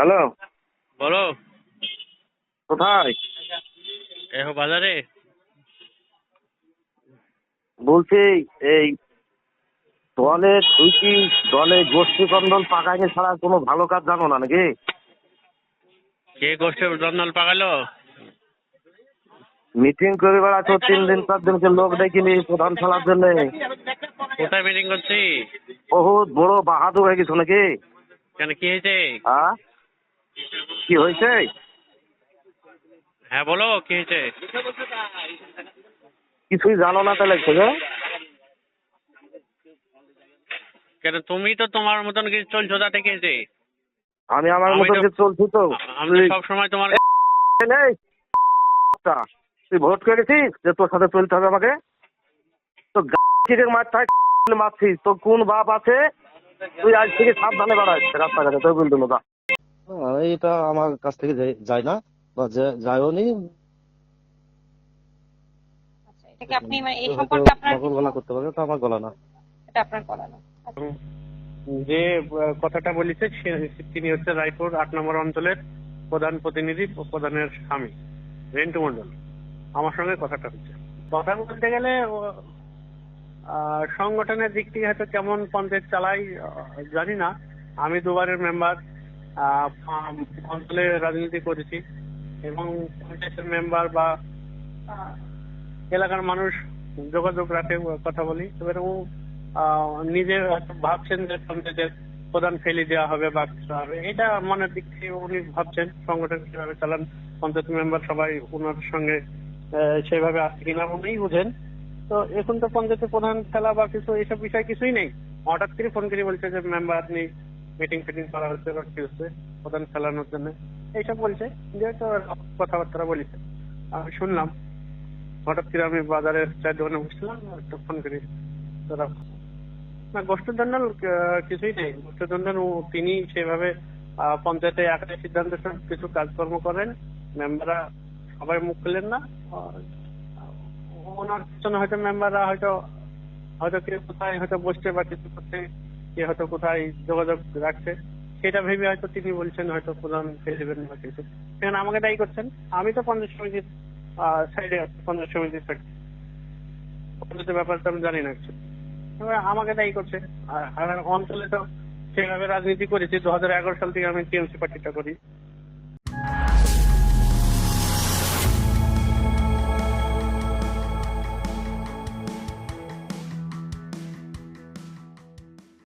Hello, বলো। কোথায়? এখন বাজারে। বলছি এই তুই কি দলে গোষ্ঠী কন্দল পাকাইনি ছাড়া কোনো ভালো কাজ জানো না নাকি? কে গোষ্ঠী জন্নল পাকালো? মিটিং করে বেড়াচ্ছ 3 দিন 4 দিনকে লোক দেখিনি প্রধান খেলার জন্য। কোথায় মিটিং করছি? বহুত বড় বাহাদুর হয়ে গেছো নাকি? কেন, কি হয়েছে? হ্যাঁ, কি হয়েছে? হ্যাঁ বলো, কি হয়েছে? কিছুই জানো না তাহলে থেকে? কেন, তুমি তো তোমার মতন কিছু চলছো, তাতে কি হয়েছে? আমি আমার আমি মতন তো যে চলছি তো। আমি তো সবসময় তোমার এই, তুই ভোট করেছিস যে তোর সাথে চলতে হবে আমাকে? তো মারছিস, তোর কোন বাপ আছে? তুই আজ থেকে সাবধানে বাড়াইস রাস্তাঘাটে, তোর বলতো না। এটা আমার কাছ থেকে যায় না বা যায়ও নি। আচ্ছা, এটাকে আপনি মানে এই সম্পর্কে আপনার নকল গলা করতে পারবে, তো আমার গলা না। এটা আপনার করা না। আচ্ছা, যে কথাটা বলেছে তিনি হচ্ছে রায়পুর 8 নম্বর অঞ্চলের প্রধান প্রতিনিধি, প্রধানের স্বামী রেন্টু মন্ডল। আমার সঙ্গে কথাটা হচ্ছে। কথা বলতে গেলে সংগঠনের দিক থেকে হয়তো কেমন পঞ্চায়েত চালাই জানি না। আমি দুবারের মেম্বার, অঞ্চলে রাজনীতি করেছি এবং পঞ্চায়েতের মেম্বার বা আহ, এলাকার মানুষ যোগাযোগ রাখে, কথা বলি। এবার ও নিজে হয়তো ভাবছেন যে পঞ্চায়েতের প্রধান ফেলে দেওয়া হবে বা কিছু হবে, এটা মনের দিক থেকে উনি ভাবছেন সংগঠন কিভাবে চালান, পঞ্চায়েত মেম্বার সবাই ওনার সঙ্গে সেভাবে আসছে কিনা উনিই বুঝেন। তো এখন তো পঞ্চায়েতের প্রধান খেলা বা কিছু এইসব বিষয় কিছুই নেই। হঠাৎ করে ফোন করে বলছে যে মেম্বার নেই, মিটিং ফিটিং করা হচ্ছে বা কি হচ্ছে প্রধান খেলানোর জন্য, এইসব বলছে। দিয়ে তো কথাবার্তা বলেছে, আমি শুনলাম। হঠাৎ করে আমি বাজারের চায়ের দোকানে বসছিলাম, একটা ফোন করি তোরা না গোষ্ঠীদ্বন্দ্ব কিছুই নেই। গোষ্ঠীদ্বন্দ্ব তিনি সেভাবে পঞ্চায়েতে একাই সিদ্ধান্ত সব কিছু কাজকর্ম করেন, মেম্বাররা সবাই মুখ খুলেন না। ওনার পিছনে হয়তো মেম্বাররা হয়তো হয়তো কেউ কোথায় হয়তো বসছে বা কিছু করছে, কে হয়তো কোথায় যোগাযোগ রাখছে, সেটা ভেবে হয়তো তিনি বলছেন হয়তো প্রধান ফেলে দেবেন বা কিছু, সেখানে আমাকে দায়ী করছেন। আমি তো পঞ্চায়েত সমিতির সাইডে আছি, পঞ্চায়েত সমিতির সাইড, পঞ্চায়েতের ব্যাপারটা আমি জানি না কিছু। এবার আমাকে দায়ী করছে। আর অঞ্চলে তো সেভাবে রাজনীতি করেছি, 2011 সাল থেকে আমি টিএমসি পার্টিটা করি।